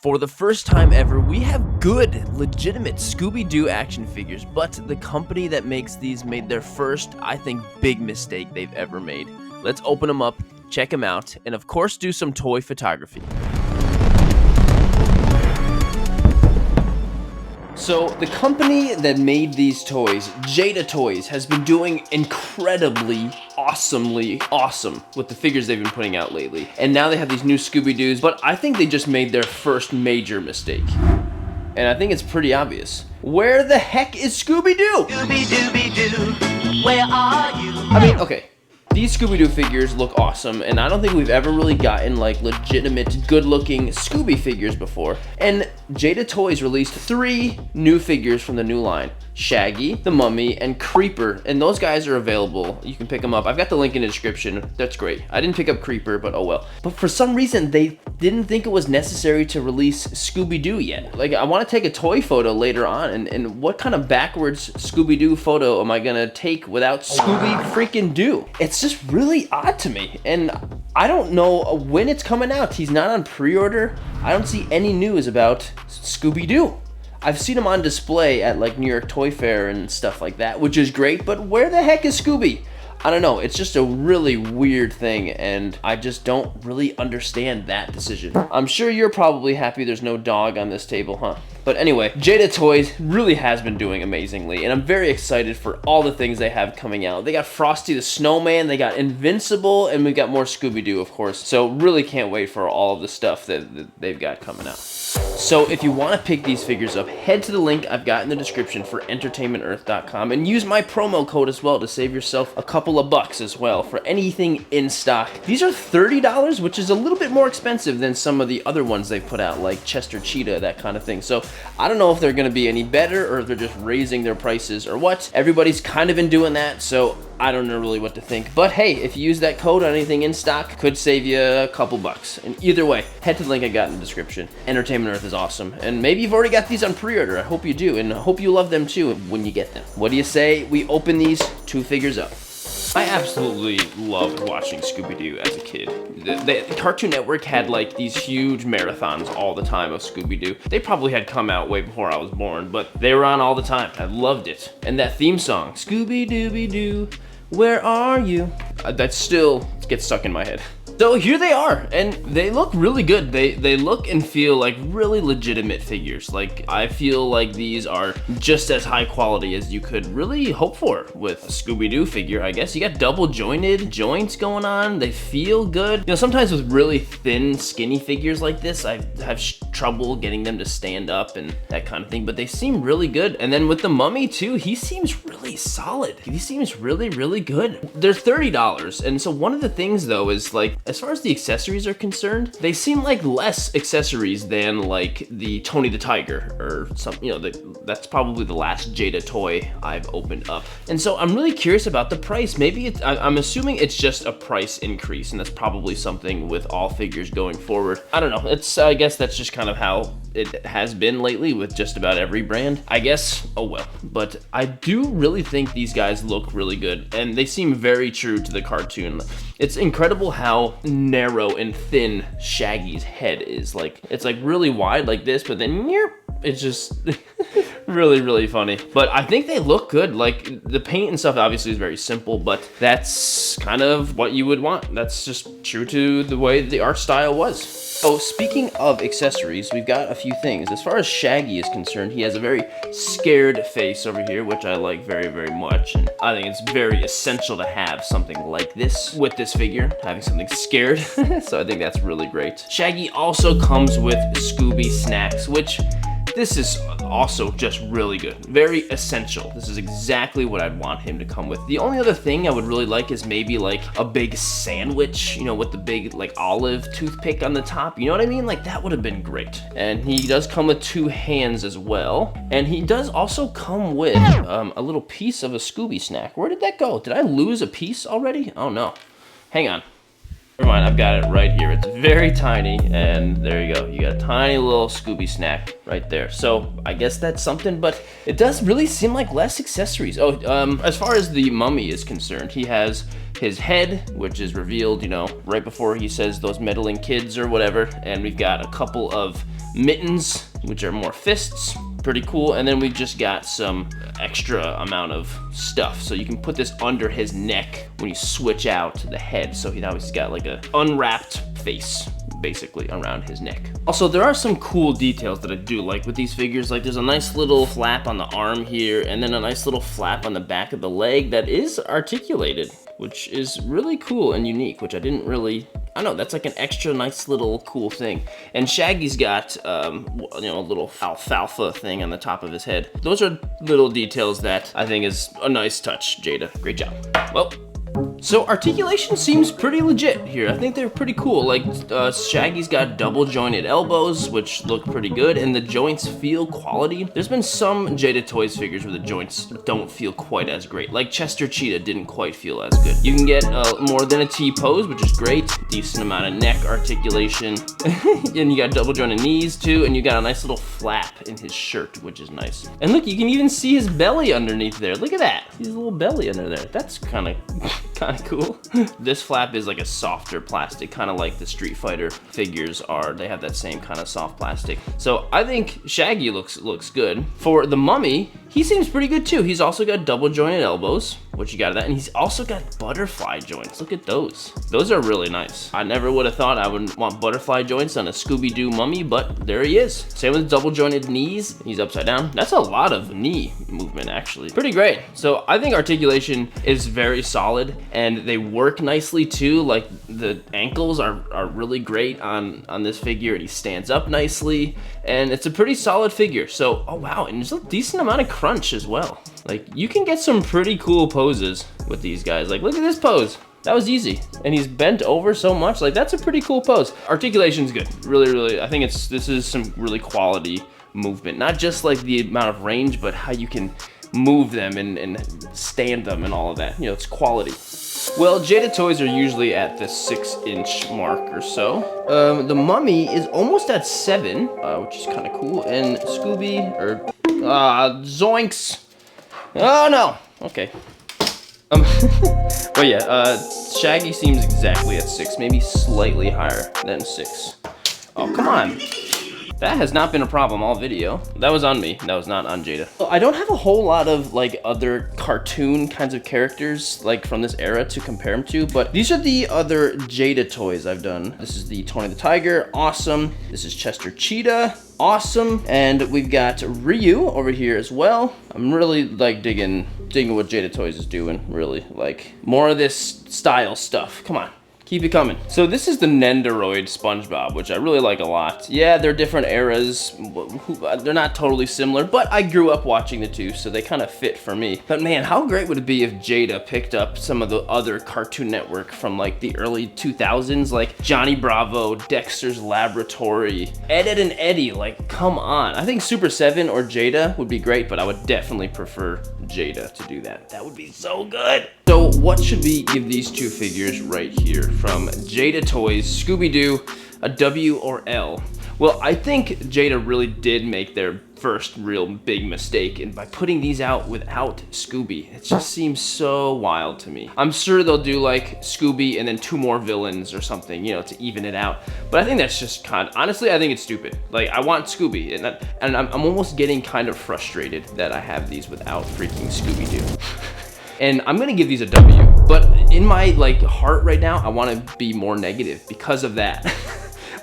For the first time ever, we have good, legitimate Scooby-Doo action figures, but the company that makes these made their first, I think, big mistake they've ever made. Let's open them up, check them out, and of course do some toy photography. So, the company that made these toys, Jada Toys, has been doing incredibly, awesomely awesome with the figures they've been putting out lately. And now they have these new Scooby-Doos, but I think they just made their first major mistake. And I think it's pretty obvious. Where the heck is Scooby-Doo? Scooby Dooby Doo, where are you? I mean, okay. These Scooby-Doo figures look awesome, and I don't think we've ever really gotten, like, legitimate, good-looking Scooby figures before. And Jada Toys released 3 new figures from the new line. Shaggy, the Mummy, and Creeper, and those guys are available. You can pick them up. I've got the link in the description. That's great. I didn't pick up Creeper, but oh well. But for some reason, they didn't think it was necessary to release Scooby-Doo yet. Like, I want to take a toy photo later on, and what kind of backwards Scooby-Doo photo am I gonna take without Scooby freaking Doo? It's just really odd to me, and I don't know when it's coming out. He's not on pre-order. I don't see any news about Scooby-Doo. I've seen him on display at like New York Toy Fair and stuff like that, which is great, but where the heck is Scooby? I don't know, it's just a really weird thing, and I just don't really understand that decision. I'm sure you're probably happy there's no dog on this table, huh? But anyway, Jada Toys really has been doing amazingly, and I'm very excited for all the things they have coming out. They got Frosty the Snowman, they got Invincible, and we got more Scooby-Doo, of course. So really can't wait for all of the stuff that they've got coming out. So if you want to pick these figures up, head to the link I've got in the description for entertainmentearth.com and use my promo code as well to save yourself a couple of bucks as well for anything in stock. These are $30, which is a little bit more expensive than some of the other ones they've put out, like Chester Cheetah, that kind of thing. So I don't know if they're going to be any better or if they're just raising their prices or what. Everybody's kind of been doing that, so I don't know really what to think. But hey, if you use that code on anything in stock, could save you a couple bucks. And either way, head to the link I got in the description. Entertainment Earth is awesome. And maybe you've already got these on pre-order. I hope you do. And I hope you love them too when you get them. What do you say we open these 2 figures up? I absolutely loved watching Scooby-Doo as a kid. The Cartoon Network had like these huge marathons all the time of Scooby-Doo. They probably had come out way before I was born, but they were on all the time. I loved it. And that theme song, Scooby Dooby Doo, where are you? That still gets stuck in my head. So here they are, and they look really good. They look and feel like really legitimate figures. Like, I feel like these are just as high quality as you could really hope for with a Scooby-Doo figure, I guess. You got double jointed joints going on. They feel good. You know, sometimes with really thin, skinny figures like this, I have trouble getting them to stand up and that kind of thing, but they seem really good. And then with the Mummy too, he seems really solid. He seems really, really good. They're $30, and so one of the things though is like, as far as the accessories are concerned, they seem like less accessories than like the Tony the Tiger or something, you know, that's probably the last Jada toy I've opened up. And so I'm really curious about the price. Maybe I'm assuming it's just a price increase, and that's probably something with all figures going forward. I don't know, I guess that's just kind of how it has been lately with just about every brand. I guess, oh well. But I do really think these guys look really good, and they seem very true to the cartoon. It's incredible how narrow and thin Shaggy's head is. Like, it's like really wide like this, but then it's just really, really funny. But I think they look good. Like, the paint and stuff obviously is very simple, but that's kind of what you would want. That's just true to the way the art style was. So speaking of accessories, we've got a few things. As far as Shaggy is concerned, he has a very scared face over here, which I like very, very much. And I think it's very essential to have something like this with this figure, having something scared. So I think that's really great. Shaggy also comes with Scooby snacks, which this is also just really good. Very essential. This is exactly what I'd want him to come with. The only other thing I would really like is maybe like a big sandwich, you know, with the big like olive toothpick on the top. You know what I mean? Like, that would have been great. And he does come with 2 hands as well. And he does also come with a little piece of a Scooby snack. Where did that go? Did I lose a piece already? Oh no. Hang on. Never mind, I've got it right here. It's very tiny, and there you go. You got a tiny little Scooby snack right there. So I guess that's something, but it does really seem like less accessories. Oh, as far as the Mummy is concerned, he has his head, which is revealed, you know, right before he says those meddling kids or whatever, and we've got a couple of mittens, which are more fists. Pretty cool. And then we've just got some extra amount of stuff. So you can put this under his neck when you switch out the head. So now he's got like a unwrapped face basically around his neck. Also, there are some cool details that I do like with these figures. Like there's a nice little flap on the arm here, and then a nice little flap on the back of the leg that is articulated, which is really cool and unique, which I didn't really, I don't know, that's like an extra nice little cool thing. And Shaggy's got, you know, a little alfalfa thing on the top of his head. Those are little details that I think is a nice touch, Jada. Great job. Well, so articulation seems pretty legit here. I think they're pretty cool. Like Shaggy's got double jointed elbows, which look pretty good, and the joints feel quality. There's been some Jada Toys figures where the joints don't feel quite as great. Like Chester Cheetah didn't quite feel as good. You can get more than a T pose, which is great. Decent amount of neck articulation. And you got double jointed knees too, and you got a nice little flap in his shirt, which is nice. And look, you can even see his belly underneath there. Look at that. He's a little belly under there. That's kind of cool. This flap is like a softer plastic, kind of like the Street Fighter figures are. They have that same kind of soft plastic. So I think Shaggy looks good. For the Mummy, he seems pretty good too. He's also got double jointed elbows, which you got that, and he's also got butterfly joints. Look at those. Those are really nice. I never would have thought I would want butterfly joints on a Scooby-Doo Mummy, but there he is. Same with double jointed knees. He's upside down. That's a lot of knee movement, actually. Pretty great. So I think articulation is very solid, and they work nicely too. Like the ankles are really great on this figure, and he stands up nicely, and it's a pretty solid figure. So, oh wow, and there's a decent amount of crunch as well. Like you can get some pretty cool poses with these guys. Like look at this pose. That was easy. And he's bent over so much. Like that's a pretty cool pose. Articulation's good. Really, I think this is some really quality movement. Not just like the amount of range, but how you can move them and stand them and all of that. You know, it's quality. Well, Jada Toys are usually at the 6-inch mark or so. The Mummy is almost at 7, which is kind of cool. And Scooby, or Zoinks. Oh no, okay. But yeah, Shaggy seems exactly at 6, maybe slightly higher than 6. Oh, come on. That has not been a problem all video. That was on me, that was not on Jada. I don't have a whole lot of like other cartoon kinds of characters like from this era to compare them to, but these are the other Jada Toys I've done. This is the Tony the Tiger, awesome. This is Chester Cheetah, awesome. And we've got Ryu over here as well. I'm really like digging what Jada Toys is doing, really. Like more of this style stuff, come on. Keep it coming. So this is the Nendoroid SpongeBob, which I really like a lot. Yeah, they're different eras. They're not totally similar, but I grew up watching the two, so they kind of fit for me. But man, how great would it be if Jada picked up some of the other Cartoon Network from like the early 2000s, like Johnny Bravo, Dexter's Laboratory, Ed, Ed and Eddie, like come on. I think Super 7 or Jada would be great, but I would definitely prefer Jada to do that. That would be so good. So what should we give these two figures right here from Jada Toys, Scooby-Doo, a W or L? Well, I think Jada really did make their first real big mistake, and by putting these out without Scooby, it just seems so wild to me. I'm sure they'll do like Scooby and then 2 more villains or something, you know, to even it out. But I think that's just honestly, I think it's stupid. Like I want Scooby, and I'm almost getting kind of frustrated that I have these without freaking Scooby-Doo. And I'm gonna give these a W, but in my like heart right now, I wanna be more negative because of that.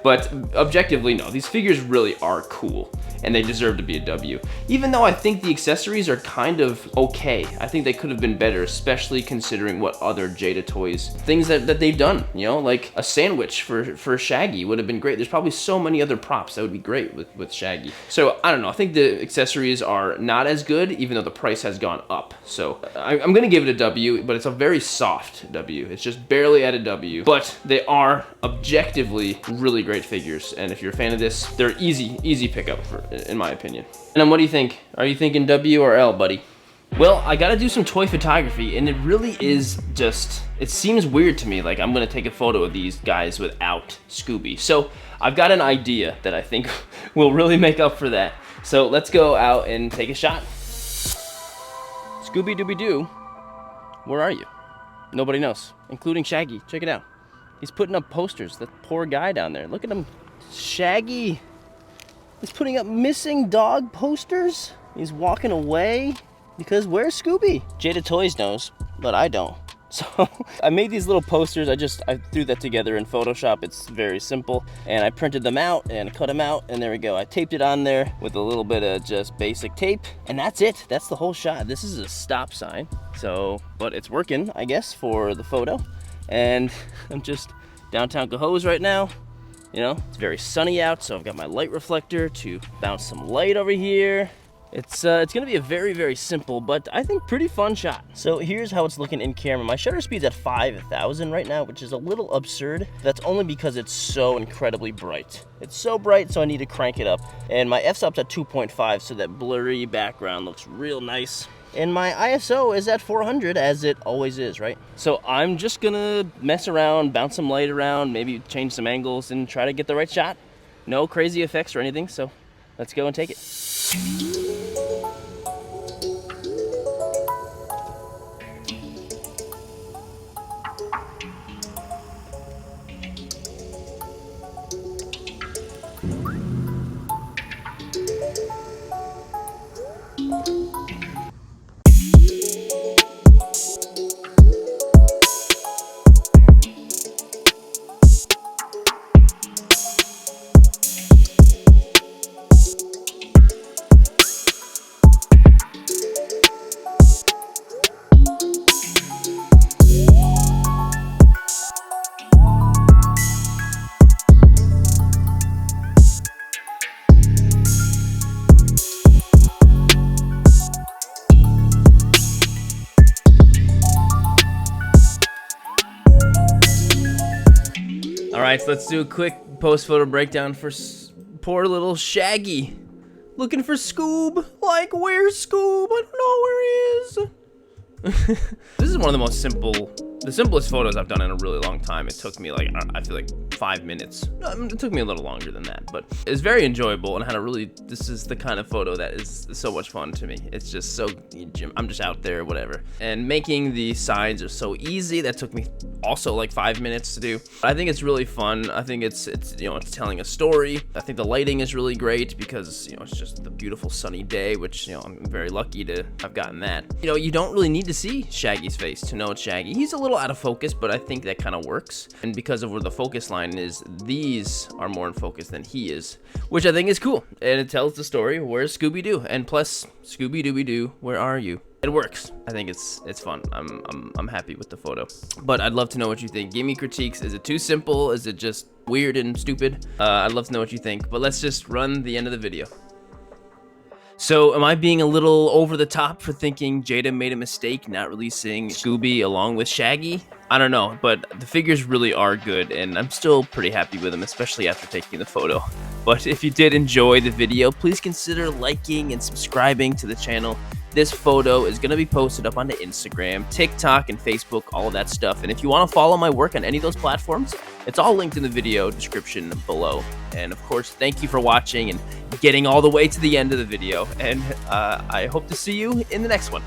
But objectively, no, these figures really are cool and they deserve to be a W. Even though I think the accessories are kind of okay. I think they could have been better, especially considering what other Jada Toys, things that they've done, you know, like a sandwich for Shaggy would have been great. There's probably so many other props that would be great with Shaggy. So I don't know, I think the accessories are not as good, even though the price has gone up. So I'm gonna give it a W, but it's a very soft W. It's just barely at a W, but they are objectively really great figures. And if you're a fan of this, they're easy pickup in my opinion. And then what do you think? Are you thinking W or L, buddy? Well, I gotta do some toy photography, and it really is just, it seems weird to me, like I'm gonna take a photo of these guys without Scooby. So I've got an idea that I think will really make up for that. So let's go out and take a shot. Scooby Dooby Doo, where are you? Nobody knows, including Shaggy. Check it out. He's putting up posters. That poor guy down there. Look at him. Shaggy. is putting up missing dog posters. He's walking away because where's Scooby? Jada Toys knows, but I don't. So I made these little posters. I threw that together in Photoshop. It's very simple. And I printed them out and cut them out. And there we go. I taped it on there with a little bit of just basic tape. And that's it. That's the whole shot. This is a stop sign. So, but it's working, I guess, for the photo. And I'm just downtown Cohoes right now. You know, it's very sunny out. So I've got my light reflector to bounce some light over here. It's gonna be a very, very simple, but I think pretty fun shot. So here's how it's looking in camera. My shutter speed's at 5,000 right now, which is a little absurd. That's only because it's so incredibly bright. It's so bright, so I need to crank it up. And my f-stop's at 2.5, so that blurry background looks real nice. And my ISO is at 400, as it always is, right? So I'm just gonna mess around, bounce some light around, maybe change some angles, and try to get the right shot. No crazy effects or anything, so let's go and take it. All right, so let's do a quick post-photo breakdown for poor little Shaggy. Looking for Scoob. Like, where's Scoob? I don't know where he is. This is one of the simplest photos I've done in a really long time. It took me like, I feel like 5 minutes. It took me a little longer than that, but it's very enjoyable and had a really, this is the kind of photo that is so much fun to me. It's just so, I'm just out there, whatever. And making the signs are so easy. That took me also like 5 minutes to do. I think it's really fun. I think it's you know, it's telling a story. I think the lighting is really great because, you know, it's just the beautiful sunny day, which, you know, I'm very lucky to have gotten that. You know, you don't really need to see Shaggy's face to know it's Shaggy. He's a little out of focus, but I think that kind of works. And because of where the focus line is, these are more in focus than he is, which I think is cool. And it tells the story, where's Scooby-Doo? And plus, Scooby Dooby Doo, where are you? It works. I think it's fun. I'm happy with the photo. But I'd love to know what you think. Give me critiques. Is it too simple? Is it just weird and stupid? I'd love to know what you think. But let's just run the end of the video. So am I being a little over the top for thinking Jada made a mistake not releasing Scooby along with Shaggy? I don't know, but the figures really are good, and I'm still pretty happy with them, especially after taking the photo. But if you did enjoy the video, please consider liking and subscribing to the channel. This photo is going to be posted up onto Instagram, TikTok, and Facebook, all of that stuff. And if you want to follow my work on any of those platforms, it's all linked in the video description below. And of course, thank you for watching and getting all the way to the end of the video. And I hope to see you in the next one.